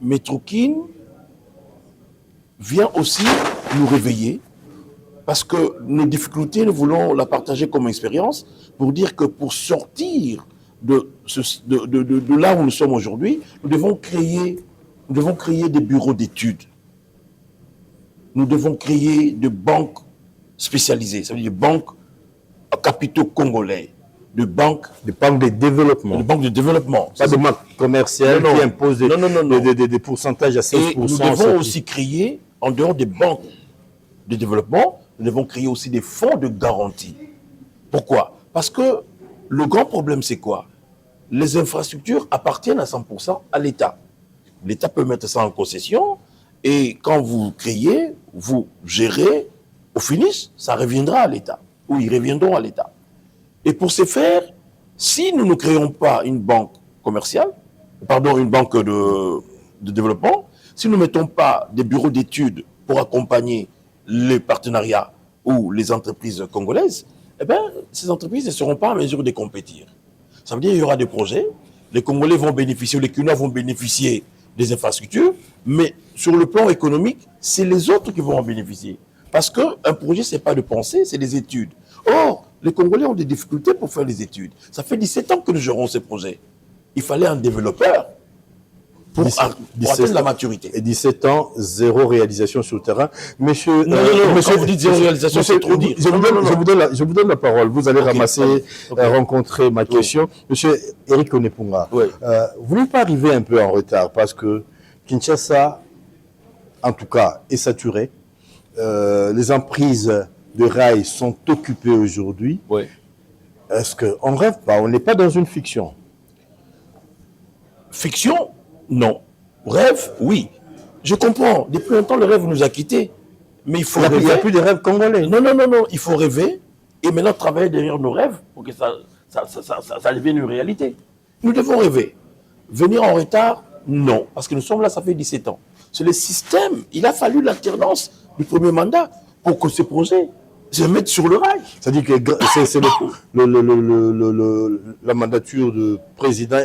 Metrokin vient aussi nous réveiller parce que nos difficultés, nous voulons la partager comme expérience pour dire que pour sortir de là où nous sommes aujourd'hui, nous devons créer des bureaux d'études. Nous devons créer des banques spécialisées, ça veut dire des banques à capitaux congolais, des banques de développement. Des banques de développement. Pas de banques commerciales qui imposent des pourcentages à 16%. Et nous devons aussi créer, en dehors des banques de développement, nous devons créer aussi des fonds de garantie. Pourquoi? Parce que le grand problème, c'est quoi? Les infrastructures appartiennent à 100% à l'État. L'État peut mettre ça en concession et quand vous créez, vous gérez, au finish, ça reviendra à l'État, ou ils reviendront à l'État. Et pour ce faire, si nous ne créons pas une banque commerciale, une banque de développement, si nous ne mettons pas des bureaux d'études pour accompagner les partenariats ou les entreprises congolaises, eh bien, ces entreprises ne seront pas en mesure de compétir. Ça veut dire qu'il y aura des projets, les Congolais vont bénéficier, les Kinois vont bénéficier des infrastructures, mais sur le plan économique, c'est les autres qui vont en bénéficier. Parce qu'un projet, ce n'est pas de penser, c'est des études. Or, les Congolais ont des difficultés pour faire les études. Ça fait 17 ans que nous gérons ces projets. Il fallait un développeur pour atteindre la maturité. Et 17 ans, zéro réalisation sur le terrain. Monsieur, monsieur, quand vous dites zéro réalisation, c'est trop dire. Je vous donne la parole. Vous allez ramasser, rencontrer ma question. Monsieur Eric Onepunga, vous n'êtes pas arrivé un peu en retard parce que Kinshasa, en tout cas, est saturé. Les emprises de rails sont occupées aujourd'hui. Oui. Est-ce qu'on rêve pas? On n'est pas dans une fiction. Fiction? Non. Rêve? Oui. Je comprends. Depuis longtemps, le rêve nous a quittés. Mais il faut rêver. Il n'y a plus de rêves congolais. Non. Il faut rêver et maintenant travailler derrière nos rêves pour que ça devienne une réalité. Nous devons rêver. Venir en retard? Non. Parce que nous sommes là, ça fait 17 ans. C'est le système. Il a fallu l'alternance du premier mandat pour que ce projet se mette sur le rail. C'est-à-dire que c'est la mandature du président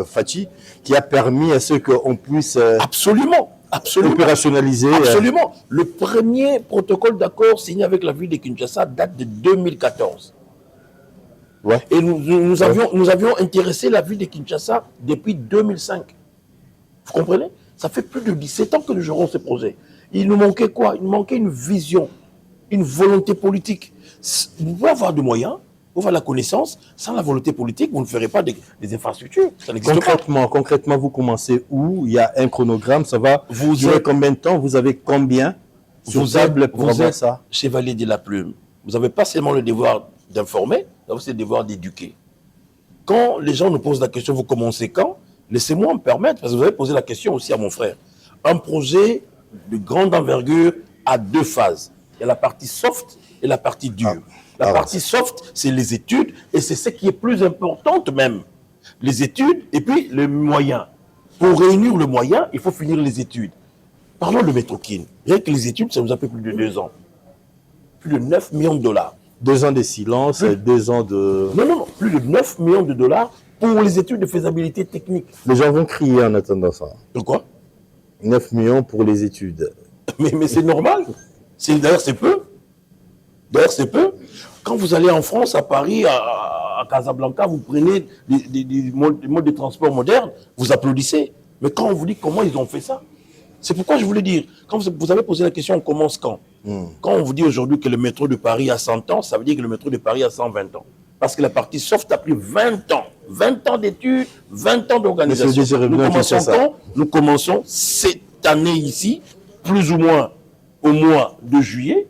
Fachi qui a permis à ce qu'on puisse absolument opérationnaliser. Absolument. Le premier protocole d'accord signé avec la ville de Kinshasa date de 2014. Ouais. Et nous avions intéressé la ville de Kinshasa depuis 2005. Vous comprenez? Ça fait plus de 17 ans que nous gérons ce projet. Il nous manquait quoi? Il nous manquait une vision, une volonté politique. Vous pouvez avoir des moyens, vous avez la connaissance, sans la volonté politique, vous ne ferez pas des infrastructures. Ça n'existe pas. Concrètement, vous commencez où? Il y a un chronogramme, ça va durer combien de temps? Vous avez combien sur table pour avoir ça? Chevalier de la plume. Vous n'avez pas seulement le devoir d'informer, vous avez aussi le devoir d'éduquer. Quand les gens nous posent la question, vous commencez quand? Laissez-moi me permettre, parce que vous avez posé la question aussi à mon frère. Un projet de grande envergure à deux phases. Il y a la partie soft et la partie dure. La partie soft, c'est les études, et c'est ce qui est plus importante même. Les études et puis les moyens. Pour réunir le moyen, il faut finir les études. Parlons de Metrokin. Rien que les études, ça nous a fait plus de 2 ans. Plus de 9 millions de dollars. 2 ans de silence, 2 ans de... Non, plus de 9 millions de dollars pour les études de faisabilité technique. Les gens vont crier en attendant ça. De quoi? 9 millions pour les études. Mais c'est normal. D'ailleurs, c'est peu. Quand vous allez en France, à Paris, à Casablanca, vous prenez des modes de transport modernes, vous applaudissez. Mais quand on vous dit comment ils ont fait ça, c'est pourquoi je voulais dire, quand vous avez posé la question, on commence quand? Quand on vous dit aujourd'hui que le métro de Paris a 100 ans, ça veut dire que le métro de Paris a 120 ans. Parce que la partie soft a pris 20 ans. 20 ans d'études, 20 ans d'organisation. Nous commençons cette année ici, plus ou moins au mois de juillet,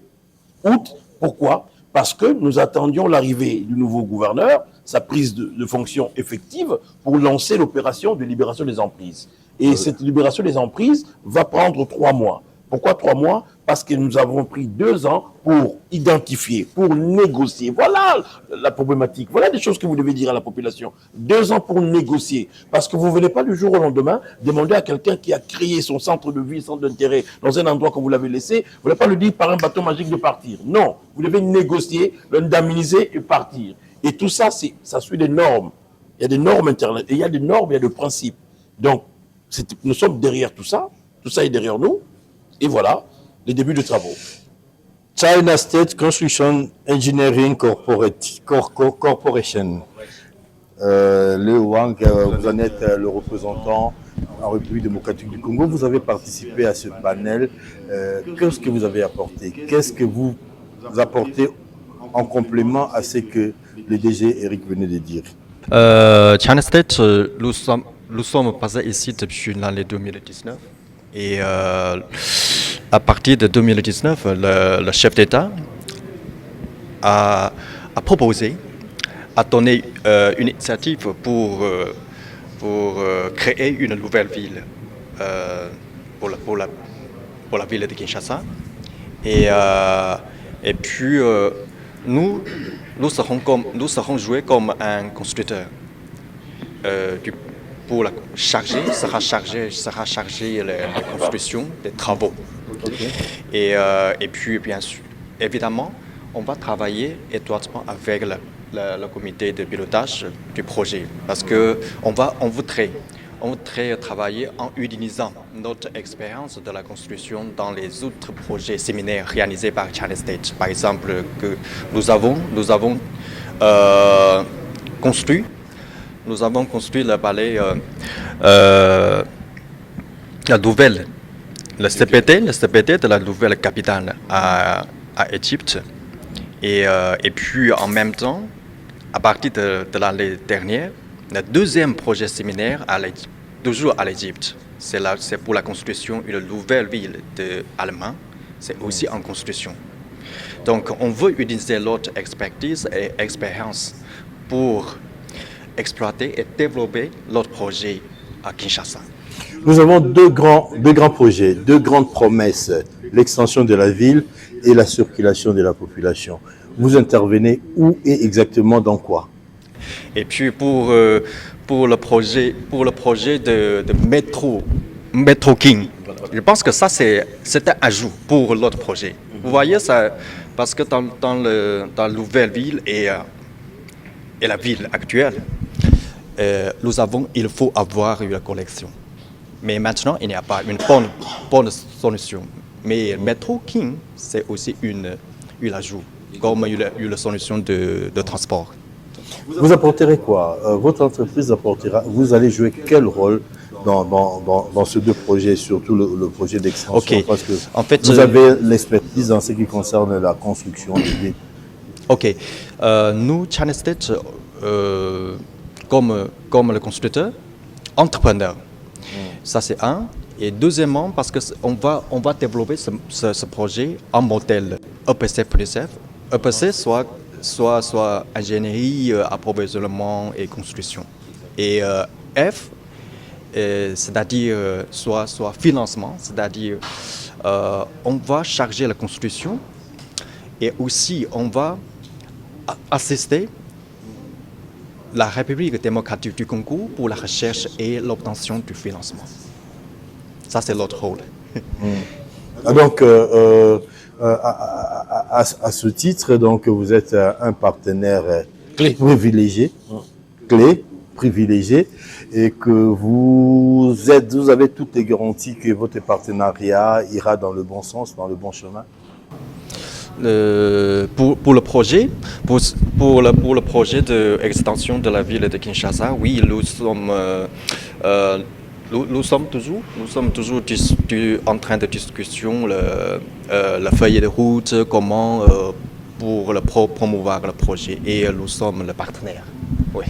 août. Pourquoi? Parce que nous attendions l'arrivée du nouveau gouverneur, sa prise de fonction effective pour lancer l'opération de libération des emprises. Et cette libération des emprises va prendre 3 mois. Pourquoi 3 mois? Parce que nous avons pris 2 ans pour identifier, pour négocier. Voilà la problématique. Voilà des choses que vous devez dire à la population. 2 ans pour négocier. Parce que vous ne venez pas du jour au lendemain demander à quelqu'un qui a créé son centre de vie, centre d'intérêt dans un endroit que vous l'avez laissé, vous n'allez pas lui dire par un bâton magique de partir. Non, vous devez négocier, l'indemniser et partir. Et tout ça, ça suit des normes. Il y a des normes internes, et il y a des normes, il y a des principes. Donc, nous sommes derrière tout ça est derrière nous. Et voilà, les débuts de travaux. China State Construction Engineering Corporation. Le Wang, vous en êtes le représentant en République démocratique du Congo. Vous avez participé à ce panel. Qu'est-ce que vous avez apporté? Qu'est-ce que vous apportez en complément à ce que le DG Eric venait de dire? China State, nous sommes basés ici depuis l'année 2019. Et à partir de 2019, le chef d'État a proposé, a donné une initiative pour créer une nouvelle ville pour la ville de Kinshasa. Et puis nous serons joués comme un constructeur pour sera chargé la construction des travaux. Et puis, bien sûr, évidemment, on va travailler étroitement avec le comité de pilotage du projet parce qu'on voudrait travailler en utilisant notre expérience de la construction dans les autres projets séminaires réalisés par China State. Par exemple, que nous avons construit le palais, le CPT de la nouvelle capitale à Égypte. Et puis en même temps, à partir de l'année dernière, le deuxième projet séminaire, toujours à l'Égypte, c'est pour la construction d'une nouvelle ville allemande. C'est aussi en construction. Donc on veut utiliser notre expertise et expérience pour exploiter et développer notre projet à Kinshasa. Nous avons deux grands projets, 2 grandes promesses, l'extension de la ville et la circulation de la population. Vous intervenez où et exactement dans quoi? Et puis pour le projet de Métro King, je pense que ça c'est un ajout pour l'autre projet. Vous voyez ça, parce que dans la nouvelle ville et la ville actuelle, il faut avoir une collection. Mais maintenant, il n'y a pas une bonne solution. Mais Métro King, c'est aussi une ajout, comme une solution de transport. Vous apporterez quoi? Votre entreprise apportera, vous allez jouer quel rôle dans ces 2 projets, surtout le projet d'extension? Okay. Parce que en fait, vous avez l'expertise dans ce qui concerne la construction des villes. Ok. Nous, China State, comme le constructeur, entrepreneur. Ça c'est un. Et deuxièmement, parce qu'on va développer ce projet en modèle EPC plus F. EPC soit ingénierie, approvisionnement et construction. Et F, c'est-à-dire soit financement, c'est-à-dire on va charger la construction et aussi on va assister la République démocratique du Congo pour la recherche et l'obtention du financement. Ça, c'est notre rôle. Donc, à ce titre, donc, vous êtes un partenaire privilégié, et que vous avez toutes les garanties que votre partenariat ira dans le bon sens, dans le bon chemin. Pour le projet d'extension de la ville de Kinshasa, oui, nous nous sommes toujours en train de discussion la feuille de route, comment pour promouvoir le projet, et nous sommes le partenaire. Oui.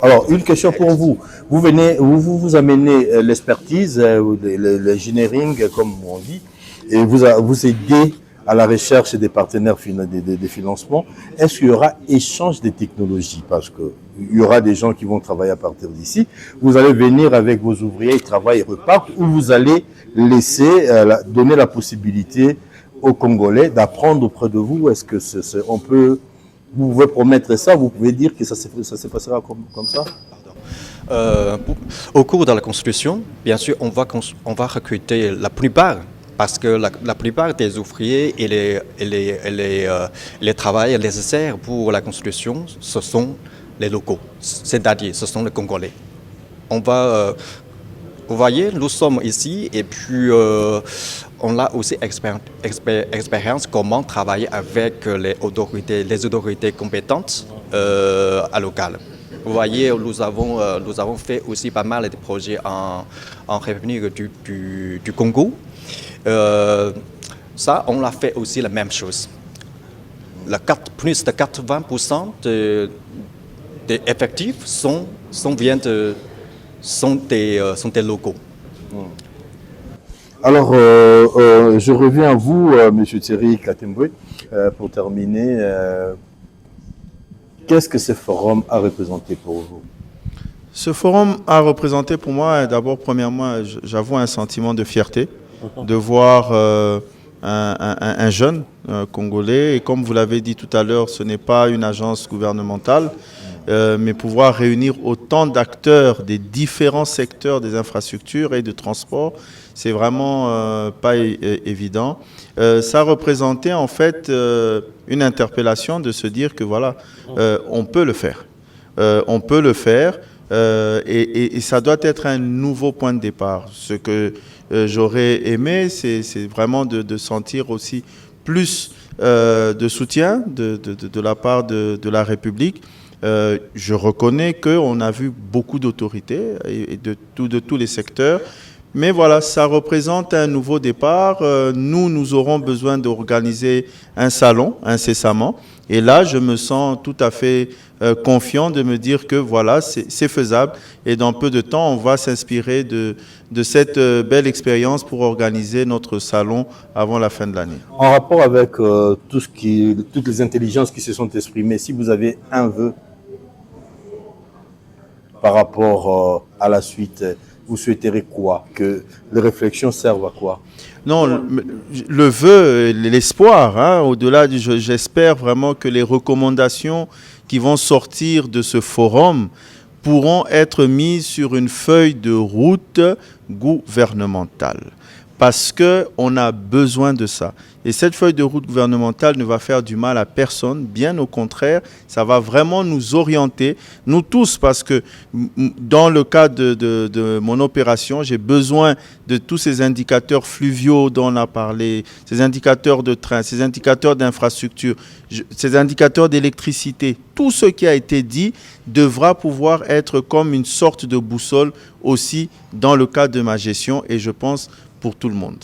Alors, une question pour vous. Vous amenez l'expertise, l'engineering, comme on dit, et vous aidez à la recherche des partenaires des financements. Est-ce qu'il y aura échange des technologies? Parce qu'il y aura des gens qui vont travailler à partir d'ici. Vous allez venir avec vos ouvriers, ils travaillent, ils repartent, ou vous allez laisser, donner la possibilité aux Congolais d'apprendre auprès de vous. Est-ce que vous pouvez promettre ça? Vous pouvez dire que ça se passera comme ça? Au cours de la construction, bien sûr, on va recruter la plupart, parce que la plupart des ouvriers et les travailleurs nécessaires pour la construction, ce sont les locaux, c'est-à-dire ce sont les Congolais. Vous voyez, nous sommes ici et puis on a aussi expérience comment travailler avec les autorités compétentes à local. Vous voyez, nous avons fait aussi pas mal de projets en République du Congo. Ça, on a fait aussi la même chose. Plus de 80% des effectifs sont des locaux. Alors, je reviens à vous, M. Thierry Katembwe, pour terminer. Qu'est-ce que ce forum a représenté pour vous? Ce forum a représenté pour moi, d'abord, premièrement, j'avoue un sentiment de fierté de voir un jeune Congolais. Et comme vous l'avez dit tout à l'heure, ce n'est pas une agence gouvernementale, mais pouvoir réunir autant d'acteurs des différents secteurs des infrastructures et de transport, c'est vraiment pas évident. Ça représentait en fait une interpellation de se dire que voilà, on peut le faire. On peut le faire et ça doit être un nouveau point de départ. Ce que j'aurais aimé, c'est vraiment de sentir aussi plus de soutien de la part de la République. Je reconnais qu'on a vu beaucoup d'autorités et de tous les secteurs. Mais voilà, ça représente un nouveau départ. Nous aurons besoin d'organiser un salon incessamment. Et là, je me sens tout à fait confiant de me dire que voilà, c'est faisable. Et dans peu de temps, on va s'inspirer de cette belle expérience pour organiser notre salon avant la fin de l'année. En rapport avec toutes les intelligences qui se sont exprimées, si vous avez un vœu par rapport à la suite, vous souhaiterez quoi? Que les réflexions servent à quoi? Non, le vœu, l'espoir, hein, au-delà, j'espère vraiment que les recommandations qui vont sortir de ce forum pourront être mises sur une feuille de route gouvernementale. Parce qu'on a besoin de ça. Et cette feuille de route gouvernementale ne va faire du mal à personne, bien au contraire, ça va vraiment nous orienter, nous tous, parce que dans le cadre de mon opération, j'ai besoin de tous ces indicateurs fluviaux dont on a parlé, ces indicateurs de train, ces indicateurs d'infrastructure, ces indicateurs d'électricité. Tout ce qui a été dit devra pouvoir être comme une sorte de boussole aussi dans le cadre de ma gestion et je pense pour tout le monde.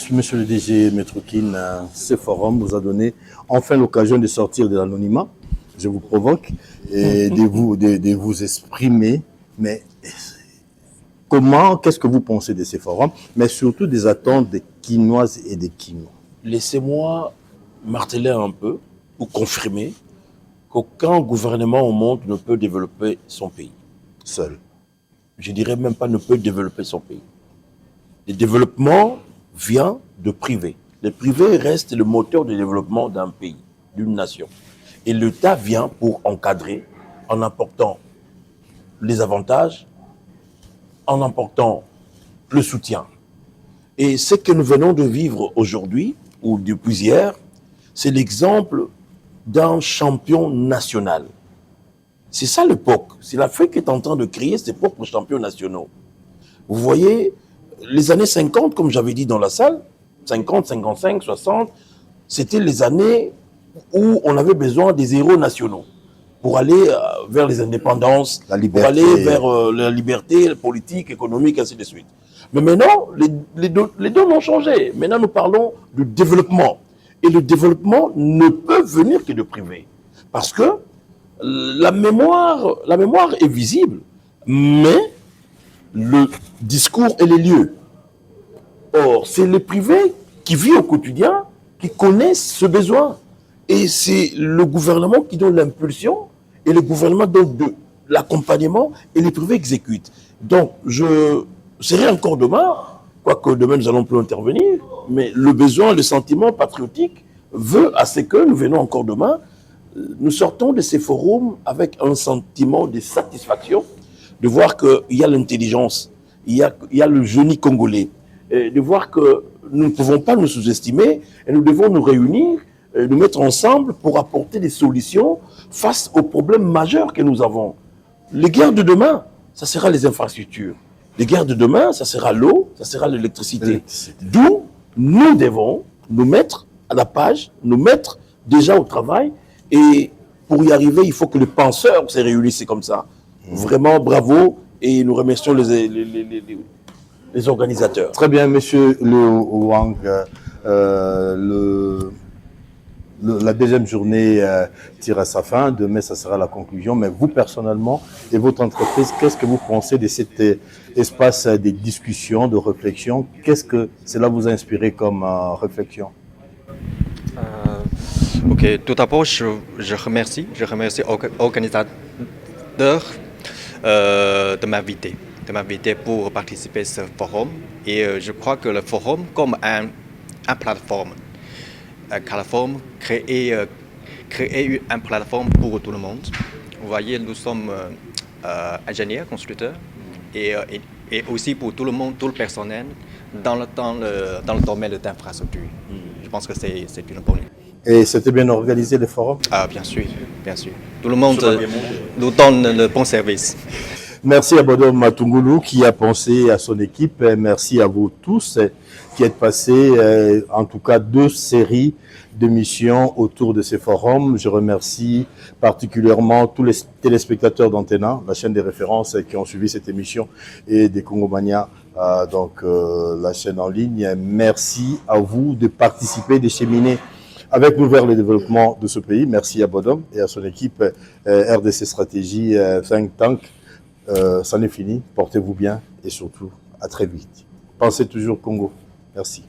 Monsieur le DG Metrokin, ce forum vous a donné enfin l'occasion de sortir de l'anonymat. Je vous provoque et de vous exprimer. Mais qu'est-ce que vous pensez de ces forums, mais surtout des attentes des Quinoises et des Quinois? Laissez-moi marteler un peu ou confirmer qu'aucun gouvernement au monde ne peut développer son pays seul. Je dirais même pas ne peut développer son pays. Le développement vient de privés. Le privé reste le moteur de développement d'un pays, d'une nation. Et l'État vient pour encadrer en apportant les avantages, en apportant le soutien. Et ce que nous venons de vivre aujourd'hui, ou depuis hier, c'est l'exemple d'un champion national. C'est ça l'époque. C'est l'Afrique qui est en train de créer ses propres champions nationaux. Vous voyez, les années 50, comme j'avais dit dans la salle, 50, 55, 60, c'était les années où on avait besoin des héros nationaux pour aller vers les indépendances, La pour liberté. aller vers la liberté politique, économique, ainsi de suite. Mais maintenant, les deux ont changé. Maintenant, nous parlons du développement. Et le développement ne peut venir que de privé. Parce que la mémoire est visible, mais le discours et les lieux. Or, c'est le privé qui vit au quotidien, qui connaît ce besoin. Et c'est le gouvernement qui donne l'impulsion et le gouvernement donne de l'accompagnement et les privés exécutent. Donc, je serai encore demain, quoique demain nous allons plus intervenir, mais le besoin, le sentiment patriotique veut à ce que nous venons encore demain, nous sortons de ces forums avec un sentiment de satisfaction, de voir qu'il y a l'intelligence, il y a le génie congolais, et de voir que nous ne pouvons pas nous sous-estimer et nous devons nous réunir, nous mettre ensemble pour apporter des solutions face aux problèmes majeurs que nous avons. Les guerres de demain, ça sera les infrastructures. Les guerres de demain, ça sera l'eau, ça sera l'électricité. D'où nous devons nous mettre à la page, nous mettre déjà au travail. Et pour y arriver, il faut que les penseurs se réunissent comme ça. Vraiment, bravo. Et nous remercions les organisateurs. Très bien, monsieur Léo Wang. La deuxième journée tire à sa fin. Demain, ça sera la conclusion. Mais vous, personnellement, et votre entreprise, qu'est-ce que vous pensez de cet espace de discussion, de réflexion? Qu'est-ce que cela vous a inspiré comme réflexion? Ok, tout d'abord, je remercie l'organisateur de m'inviter pour participer à ce forum. Et je crois que le forum, comme une plateforme créer une plateforme pour tout le monde. Vous voyez, nous sommes ingénieurs, constructeurs, et aussi pour tout le monde, tout le personnel, dans le domaine de l'infrastructure. Je pense que c'est une bonne idée. Et c'était bien organisé, le forum? Ah, bien sûr, bien sûr. Tout le monde nous donne le bon service. Merci à Bodom Matungulu qui a pensé à son équipe. Merci à vous tous qui êtes passés, en tout cas 2 séries d'émissions autour de ces forums. Je remercie particulièrement tous les téléspectateurs d'Antena, la chaîne des références qui ont suivi cette émission, et des Congomania, donc la chaîne en ligne. Merci à vous de participer, de cheminer avec nous vers le développement de ce pays. Merci à Bodom et à son équipe RDC Stratégie Think Tank. C'en est fini. Portez-vous bien et surtout à très vite. Pensez toujours Congo. Merci.